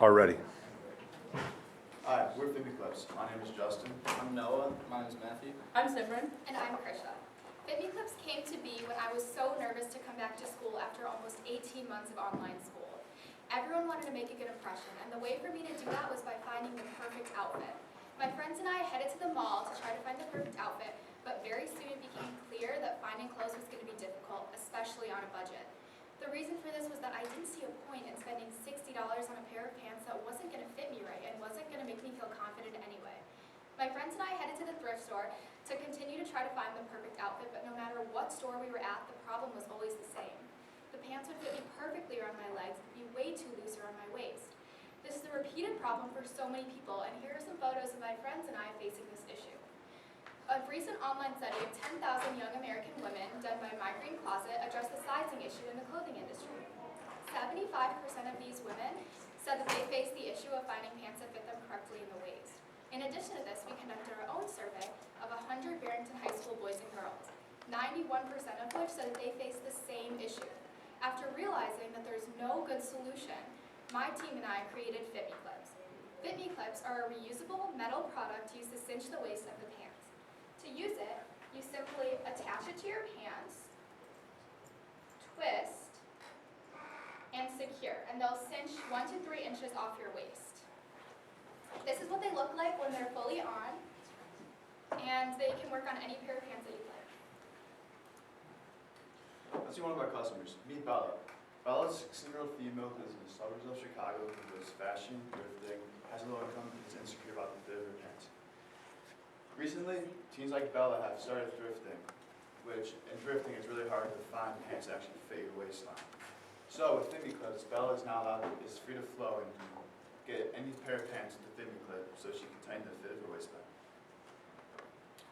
are ready. Hi, we're FitMe Clips. My name is Justin. I'm Noah. My name is Matthew. I'm Simran. And I'm Krisha. FitMe Clips came to be when I was so nervous to come back to school after almost 18 months of online school. Everyone wanted to make a good impression, and the way for me to do that was by finding the perfect outfit. My friends and I headed to the mall to try to find the perfect outfit, but very soon it became clear that finding clothes was going to be difficult, especially on a budget. The reason for this was that I didn't see a point in spending $60 on a pair of pants that wasn't going to fit me right and wasn't going to make me feel confident anyway. My friends and I headed to the thrift store to continue to try to find the perfect outfit, but no matter what store we were at, the problem was always the same. The pants would fit me perfectly around my legs, but be way too loose around my waist. This is a repeated problem for so many people, and here are some photos of my friends and I facing this issue. A recent online study of 10,000 young American women done by My Green Closet addressed the sizing issue in the clothing industry. 75% of these women said that they face the issue of finding pants that fit them correctly in the waist. In addition to this, we conducted our own survey of 100 Barrington High School boys and girls, 91% of which said that they face the same issue. After realizing that there's no good solution, my team and I created FitMe Clips. FitMe Clips are a reusable metal product used to cinch the waist of the pants. To use it, you simply attach it to your pants, twist, and secure, and they'll cinch 1 to 3 inches off your waist. This is what they look like when they're fully on, and they can work on any pair of pants that you'd like. Let's see one of our customers. Meet Bella. Bella is a 16-year-old female who lives in the suburbs of Chicago who does fashion, thrifting, has a low income, and is insecure about the fit of her pants. Recently, teens like Bella have started thrifting, which in thrifting it's really hard to find pants that actually fit your waistline. So with FitMe Clips, Bella is now is free to flow and can get any pair of pants with the FitMe Clip so she can tighten the fit of her waistband.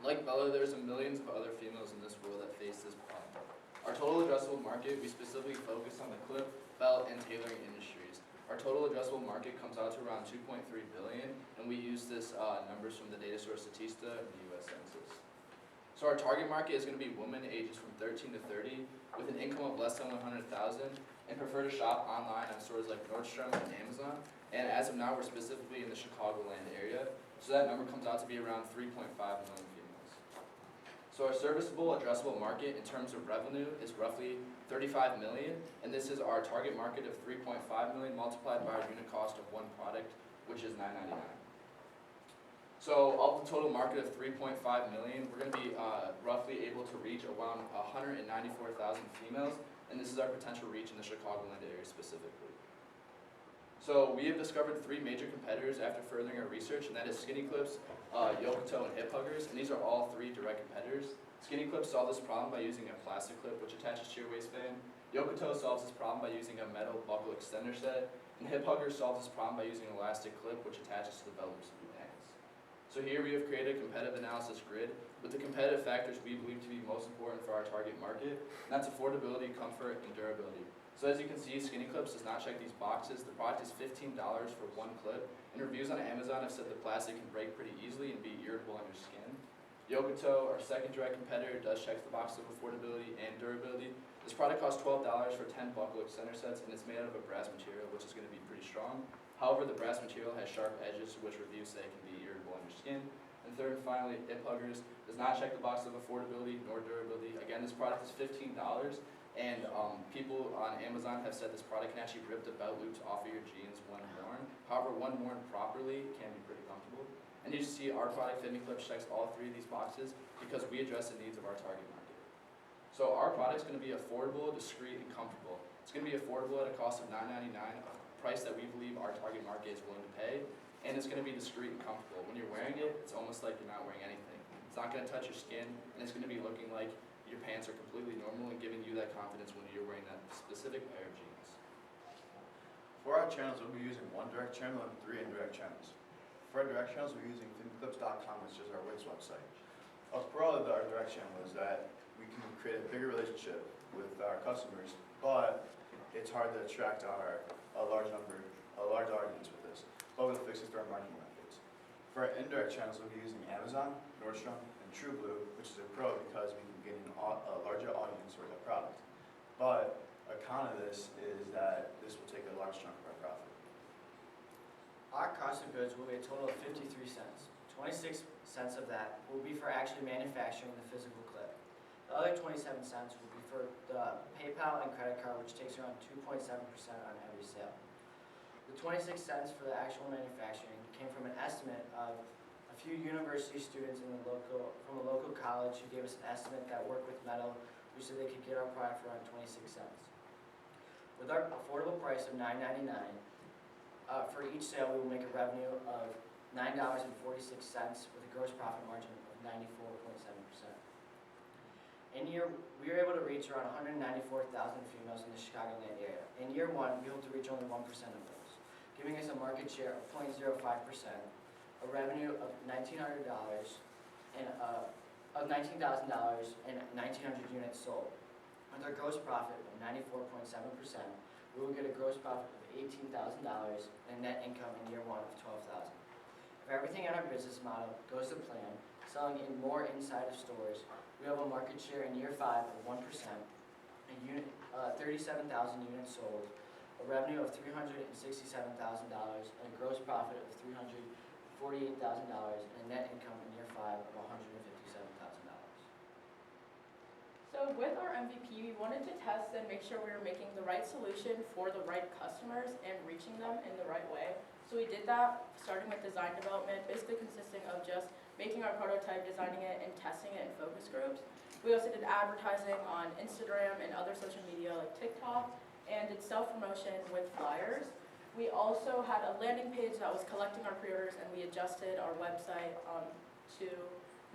Like Bella, there's millions of other females in this world that face this problem. Our total addressable market, we specifically focus on the clip, belt, and tailoring industries. Our total addressable market comes out to around 2.3 billion, and we use this numbers from the data source Statista and the U.S. Census. So our target market is going to be women ages from 13 to 30 with an income of less than 100,000 and prefer to shop online on stores like Nordstrom and Amazon. And as of now, we're specifically in the Chicagoland area, so that number comes out to be around 3.5 million females. So our serviceable addressable market in terms of revenue is roughly 35 million, and this is our target market of 3.5 million multiplied by our unit cost of one product, which is $9.99. So of the total market of 3.5 million, we're going to be roughly able to reach around 194,000 females, and this is our potential reach in the Chicagoland area specifically. So we have discovered 3 major competitors after furthering our research, and that is Skinny Clips, Yokoto, and Hip Huggers, and these are all 3 direct competitors. Skinny Clips solve this problem by using a plastic clip which attaches to your waistband. Yokoto solves this problem by using a metal buckle extender set, and Hip Huggers solves this problem by using an elastic clip which attaches to the belt loops of your pants. So here we have created a competitive analysis grid with the competitive factors we believe to be most important for our target market, and that's affordability, comfort, and durability. So as you can see, Skinny Clips does not check these boxes. The product is $15 for one clip, and reviews on Amazon have said the plastic can break pretty easily and be irritable on your skin. Yokoto, our second direct competitor, does check the box of affordability and durability. This product costs $12 for 10 buckle extender sets, and it's made out of a brass material, which is going to be pretty strong. However, the brass material has sharp edges, which reviews say can be irritable on your skin. And third and finally, Hip Huggers does not check the box of affordability nor durability. Again, this product is $15, and people on Amazon have said this product can actually rip the belt loops off of your jeans when worn. However, when worn properly, it can be pretty comfortable. And you see our product, FitMe Clips, checks all 3 of these boxes because we address the needs of our target market. So our product is going to be affordable, discreet, and comfortable. It's going to be affordable at a cost of $9.99, a price that we believe our target market is willing to pay, and it's going to be discreet and comfortable. When you're wearing it, it's almost like you're not wearing anything. It's not going to touch your skin, and it's going to be looking like your pants are completely normal and giving you that confidence when you're wearing that specific pair of jeans. For our channels, we'll be using 1 direct channel and 3 indirect channels. For our direct channels, we're using FitMeClips.com, which is our Wix website. A pro of our direct channel is that we can create a bigger relationship with our customers, but it's hard to attract a large audience with this. But we'll fix it through our marketing methods. For our indirect channels, we'll be using Amazon, Nordstrom, and TrueBlue, which is a pro because we can gain a larger audience for the product. But a con of this is that this will take a large chunk of our profit. goods will be a total of 53 cents. 26 cents of that will be for actually manufacturing the physical clip. The other 27 cents will be for the PayPal and credit card, which takes around 2.7% on every sale. The 26 cents for the actual manufacturing came from an estimate of a few university students from a local college who gave us an estimate that worked with metal, who said they could get our product for around 26 cents. With our affordable price of $9.99, for each sale we will make a revenue of $9.46 with a gross profit margin of 94.7%. In year, we were able to reach around 194,000 females in the Chicagoland area. In year one, we hope to reach only 1% of those, giving us a market share of 0.05%, a revenue of $1,900 and of $19,000 and 1,900 units sold. With our gross profit of 94.7%, we will get a gross profit of $18,000 and net income in year one of $12,000. If everything in our business model goes to plan, selling in more inside of stores, we have a market share in year 5 of 1%, 37,000 units sold, a revenue of $367,000, and a gross profit of $348,000, and a net income in year 5 of $157,000. So with our MVP, we wanted to test and make sure we were making the right solution for the right customers and reaching them in the right way. So we did that starting with design development, basically consisting of just making our prototype, designing it, and testing it in focus groups. We also did advertising on Instagram and other social media like TikTok, and did self-promotion with flyers. We also had a landing page that was collecting our pre-orders, and we adjusted our website to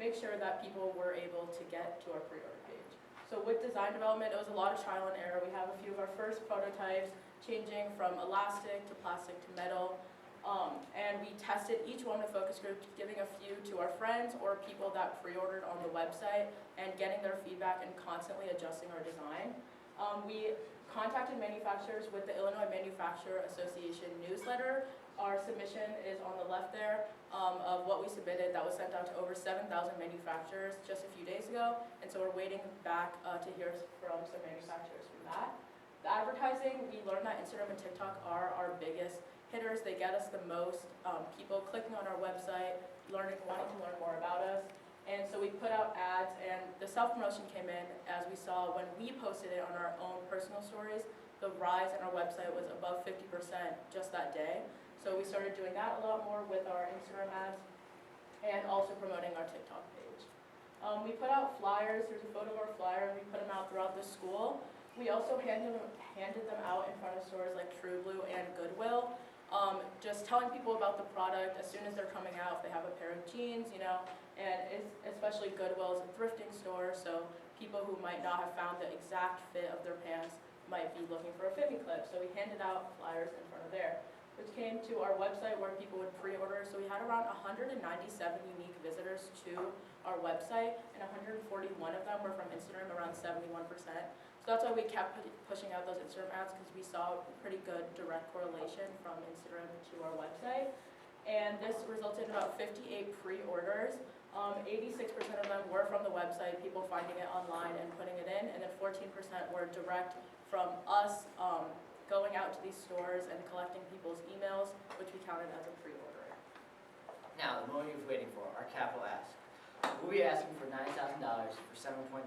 make sure that people were able to get to our pre-order page. So with design development, it was a lot of trial and error. We have a few of our first prototypes changing from elastic to plastic to metal. And we tested each one in a focus group, giving a few to our friends or people that pre-ordered on the website and getting their feedback and constantly adjusting our design. We contacted manufacturers with the Illinois Manufacturer Association newsletter. Our submission is on the left there of what we submitted that was sent out to over 7,000 manufacturers just a few days ago. And so we're waiting back to hear from some manufacturers from that. The advertising, we learned that Instagram and TikTok are our biggest hitters. They get us the most people clicking on our website, wanting to learn more about us. And so we put out ads, and the self-promotion came in as we saw when we posted it on our own personal stories. The rise in our website was above 50% just that day. So we started doing that a lot more with our Instagram ads and also promoting our TikTok page. We put out flyers. Here's a photo of our flyer, and we put them out throughout the school. We also handed them out in front of stores like True Blue and Goodwill. Just telling people about the product as soon as they're coming out, if they have a pair of jeans, and especially Goodwill is a thrifting store, so people who might not have found the exact fit of their pants might be looking for a FitMe Clip. So we handed out flyers in front of there, which came to our website where people would pre-order. So we had around 197 unique visitors to our website, and 141 of them were from Instagram, around 71%. So that's why we kept pushing out those Instagram ads, because we saw a pretty good direct correlation from Instagram to our website. And this resulted in about 58 pre-orders. 86% of them were from the website, people finding it online and putting it in, and then 14% were direct from us going out to these stores and collecting people's emails, which we counted as a pre-order. Now, the moment you've been waiting for, our capital ask. We'll be asking for $9,000 for 7.9%.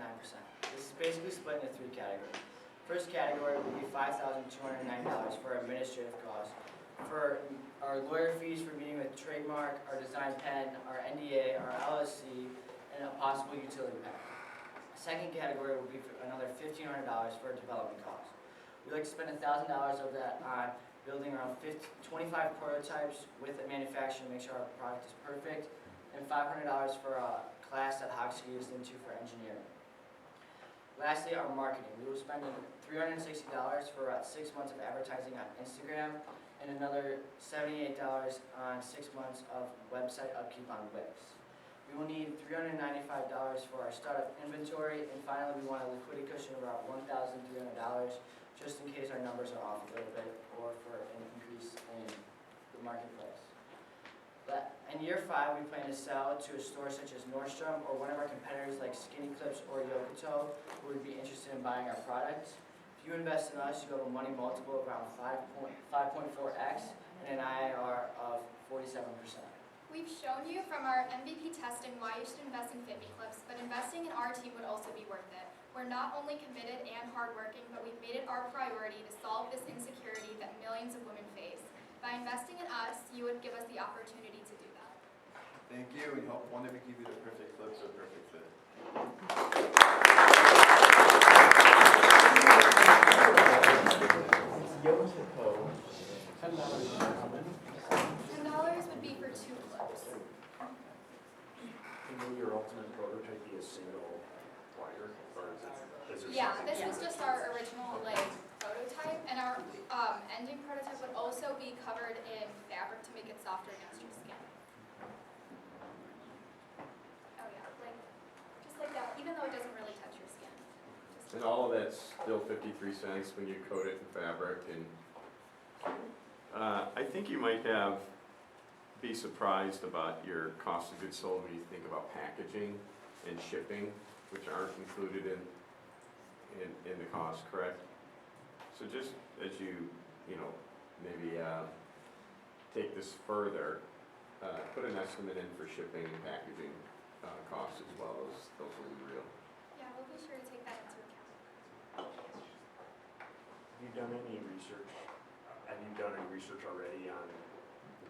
This is basically split into 3 categories. First category will be $5,209 for administrative costs, for our lawyer fees for meeting with trademark, our design pen, our NDA, our LLC, and a possible utility pack. Second category will be for another $1,500 for development costs. We like to spend $1,000 of that on building around 25 prototypes with a manufacturer to make sure our product is perfect, and $500 for a class that Hogs gave us into for engineering. Lastly, our marketing. We will spend $360 for about 6 months of advertising on Instagram, and another $78 on 6 months of website upkeep on Wix. We will need $395 for our startup inventory, and finally we want a liquidity cushion of about $1,300 just in case our numbers are off a little bit or for an increase in the marketplace. In year 5, we plan to sell to a store such as Nordstrom or one of our competitors like Skinny Clips or Yokoto who would be interested in buying our products. If you invest in us, you have a money multiple of around 5.4x and an IRR of 47%. shown you from our MVP testing why you should invest in FitMe Clips, but investing in our team would also be worth it. We're not only committed and hardworking, but we've made it our priority to solve this insecurity that millions of women face. By investing in us, you would give us the opportunity to do that. Thank you, and hope one day we give you the perfect clips or perfect fit. $10 would be for 2 clips. Will your ultimate prototype be a single wire, or is it? Yeah, this was just our original prototype, and our ending prototype would also be covered in fabric to make it softer against your skin. Oh yeah, just like that, even though it doesn't really touch your skin. And all of that's still 53 cents when you coat it in fabric. And I think you might be surprised about your cost of goods sold when you think about packaging and shipping, which aren't included in the cost, correct? So just as you maybe take this further, put an estimate in for shipping and packaging costs as well. Those will be real. Yeah, we'll be sure to take that into account. Have you done any research? Have you done any research already on the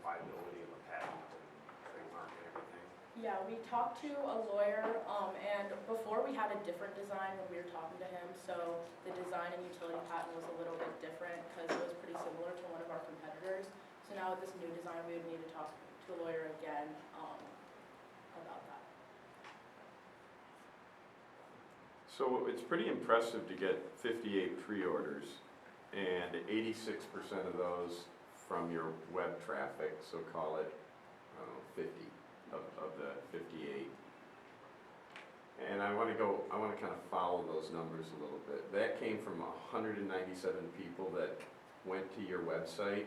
viability of a patent and trademark and everything? Yeah, we talked to a lawyer, and before we had a different design when we were talking to him, so the design and utility patent was a little bit different because it was pretty similar to one of our competitors. So now with this new design, we would need to talk to a lawyer again about that. So it's pretty impressive to get 58 pre-orders and 86% of those from your web traffic, so call it, I don't know, 50 of the 58. And I want to kind of follow those numbers a little bit. That came from 197 people that went to your website.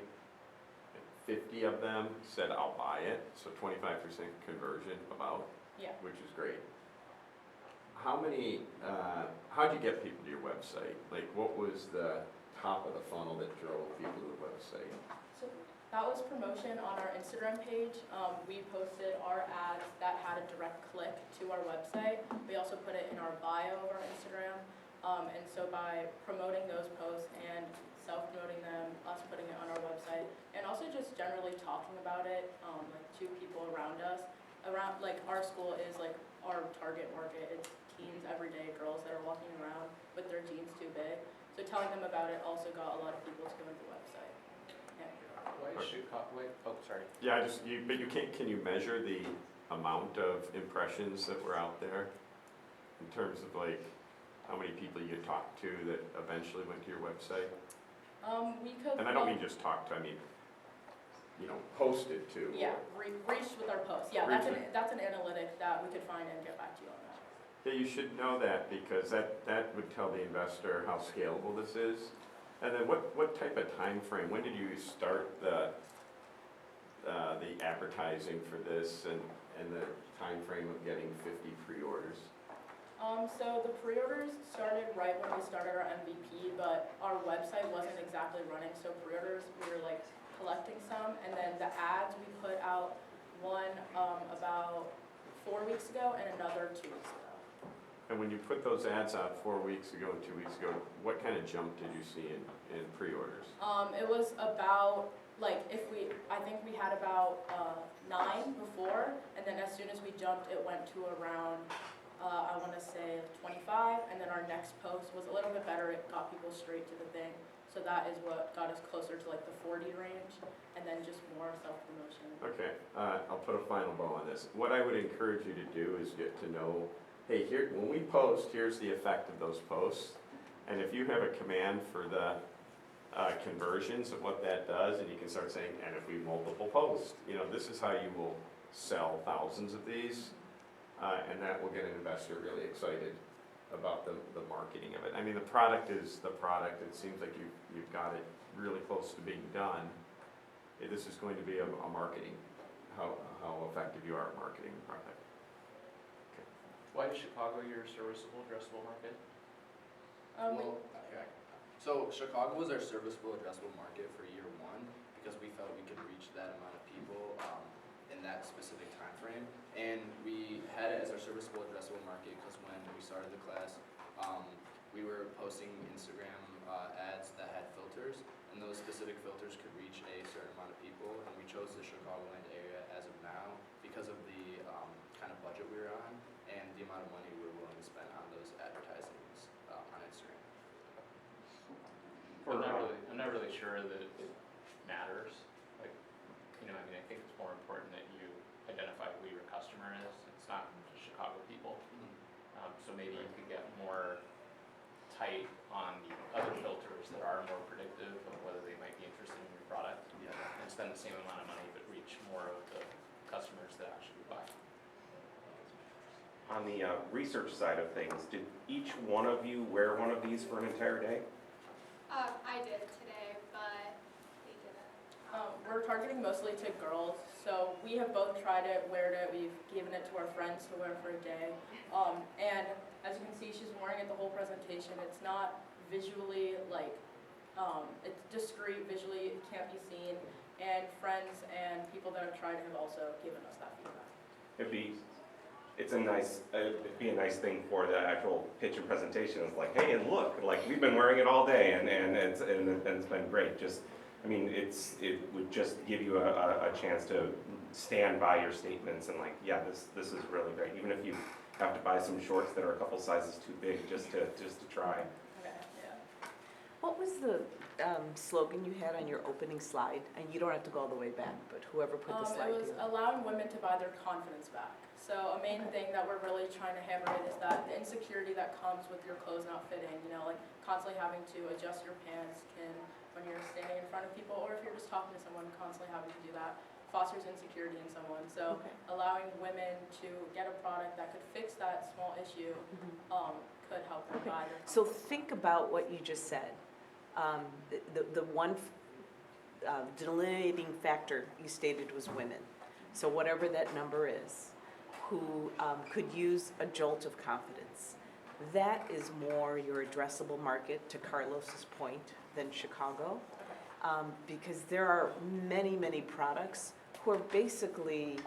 50 of them said, I'll buy it, so 25% conversion about, Yeah. which is great. How'd you get people to your website? Like, what was the top of the funnel that drove people to the website? So that was promotion on our Instagram page. We posted our ads that had a direct click to our website. We also put it in our bio of our Instagram. And so by promoting those posts and self-promoting them, us putting it on our website, and also just generally talking about it, to people around us. Our school is our target market. It's teens, everyday girls that are walking around with their jeans too big. So telling them about it also got a lot of people to go to the website. Yeah. Why is Chicago? Wait, oh, sorry. Yeah, but you can't. Can you measure the amount of impressions that were out there in terms of how many people you talked to that eventually went to your website? We could. And I don't mean just talk to. I mean, posted to. Yeah, reached with our posts. Yeah, that's an analytic that we could find and get back to you on that. Yeah, you should know that because that would tell the investor how scalable this is. And then what type of time frame? When did you start the advertising for this and the time frame of getting 50 pre-orders? So the pre-orders started right when we started our MVP, but our website wasn't exactly running. So pre-orders, we were collecting some, and then the ads we put out one about 4 weeks ago and another 2 weeks ago. And when you put those ads out 4 weeks ago and 2 weeks ago, what kind of jump did you see in pre-orders? It was about I think we had about 9 before, and then as soon as we jumped, it went to around I want to say 25, and then our next post was a little bit better. It got people straight to the thing, so that is what got us closer to the 40 range, and then just more self-promotion. Okay, I'll put a final bow on this. What I would encourage you to do is get to know, hey, here when we post, here's the effect of those posts, and if you have a command for the conversions of what that does, and you can start saying, and if we multiple post, this is how you will sell thousands of these. And that will get an investor really excited about the marketing of it. I mean, the product is the product. It seems like you've got it really close to being done. This is going to be a marketing, how effective you are at marketing the product. Okay. Why is Chicago your serviceable, addressable market? So Chicago was our serviceable, addressable market for year 1 because we felt we could reach that amount of people in that specific time And we had it as our serviceable addressable market because when we started the class, we were posting Instagram ads that had filters, and those specific filters could reach a certain amount of people. And we chose the Chicagoland area as of now because of the kind of budget we were on and the amount of money we were willing to spend on those advertisements on Instagram. I'm not really sure that it matters. Like, you know, I mean, I think it's more important that you identify who your customer is. It's not just Chicago people. So maybe you could get more tight on the other filters that are more predictive of whether they might be interested in your product. Yeah. And spend the same amount of money but reach more of the customers that actually buy. On the research side of things, did each one of you wear one of these for an entire day? I did today, but they didn't. We're targeting mostly to girls, so we have both tried it, weared it, we've given it to our friends to wear for a day. And as you can see, she's been wearing it the whole presentation. It's not visually like, it's discreet visually, it can't be seen. And friends and people that have tried it have also given us that feedback. It'd be a nice thing for the actual pitch and presentation. It's like, hey, and look, like we've been wearing it all day, and it's been great. Just, I mean, it would just give you a chance to stand by your statements and like, yeah, this is really great. Even if you have to buy some shorts that are a couple sizes too big, just to try. Okay, yeah. What was the slogan you had on your opening slide? And you don't have to go all the way back, but whoever put the slide It was together. allowing women to buy their confidence back. So a main thing that we're really trying to hammer in is that the insecurity that comes with your clothes not fitting, you know, like constantly having to adjust your pants when you're standing in front of people, or if you're just talking to someone, constantly having to do that fosters insecurity in someone. So Okay. allowing women to get a product that could fix that small issue could help them Okay. buy their So confidence. think about what you just said. The one delineating factor you stated was women. So whatever that number is, who could use a jolt of confidence. That is more your addressable market, to Carlos's point, than Chicago. Because there are many, many products who are basically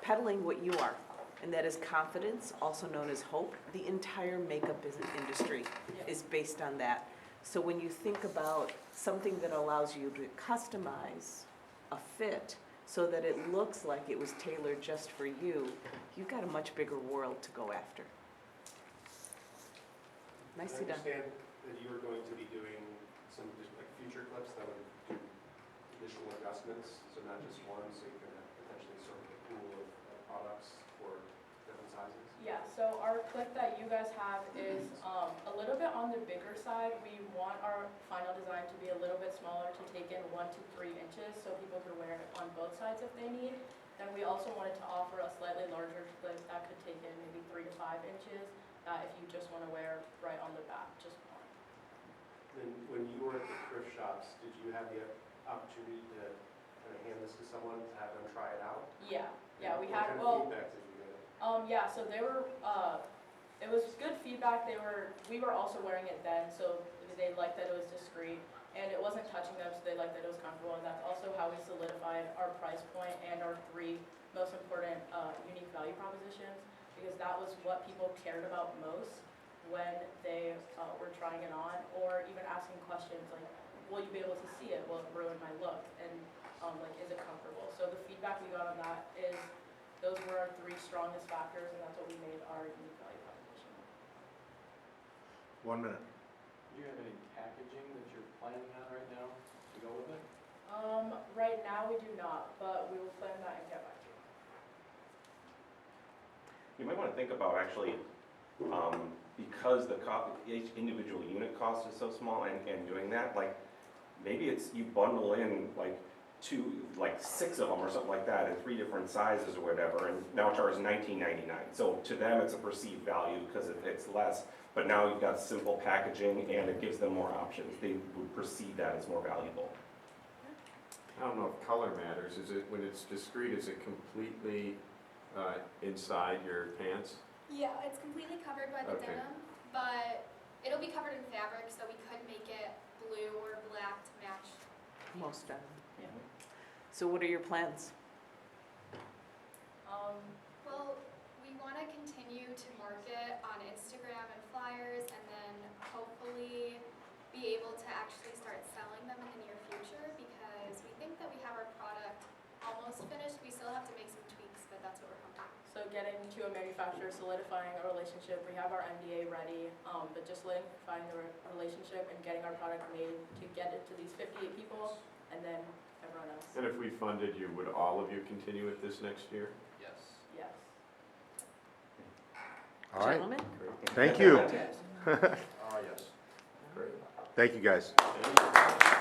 peddling what you are, and that is confidence, also known as hope. The entire makeup industry is based on that. So when you think about something that allows you to customize a fit so that it looks like it was tailored just for you, you've got a much bigger world to go after. Nicely I done. understand that you are going to be doing some like future clips that would do additional adjustments, so not just one, so you can potentially sort of a pool of products for different sizes. Yeah, so our clip that you guys have is a little bit on the bigger side. We want our final design to be a little bit smaller, to take in 1 to 3 inches, so people could wear it on both sides if they need. Then we also wanted to offer a slightly larger clip that could take in maybe 3 to 5 inches, if you just want to wear right on the back, just one. And when you were at the thrift shops, did you have the opportunity to kind of hand this to someone to have them try it out? Yeah, we What had, kind well, of feedback did you get? yeah, so they were, it was good feedback. We were also wearing it then, so they liked that it was discreet, and it wasn't touching them, so they liked that it was comfortable, and that's also how we solidified our price point and our 3 most important unique value propositions, because that was what people cared about most when they were trying it on, or even asking questions like, will you be able to see it? Will it ruin my look? And like, is it comfortable? So the feedback we got on that is those were our 3 strongest factors, and that's what we made our unique value proposition. 1 minute. Do you have any packaging that you're planning on right now to go with it? Right now we do not, but we will plan that and get back to you. You might want to think about actually, because each individual unit cost is so small, and doing that, like, maybe it's you bundle in like 6 of them or something like that in 3 different sizes or whatever, and now charge $19.99. So to them, it's a perceived value because it's less, but now you've got simple packaging and it gives them more options. They would perceive that as more valuable. I don't know if color matters. Is it, when it's discreet, is it completely inside your pants? Yeah, it's completely covered by the Okay. denim, but it'll be covered in fabric, so we could make it blue or black to match. Most of them. Yeah. So what are your plans? Well, we want to continue to market on Instagram and flyers, and then hopefully be able to actually start selling them in the near future, because we think that we have our product almost finished. We still have to make some tweaks, but that's what we're hoping. So getting to a manufacturer, solidifying a relationship, we have our NDA ready, but just solidifying the relationship and getting our product made to get it to these 58 people, and then everyone else. And if we funded you, would all of you continue with this next year? Yes. Yes. All right, Gentlemen? thank you. Yes. Great. Thank you, guys. Thank you.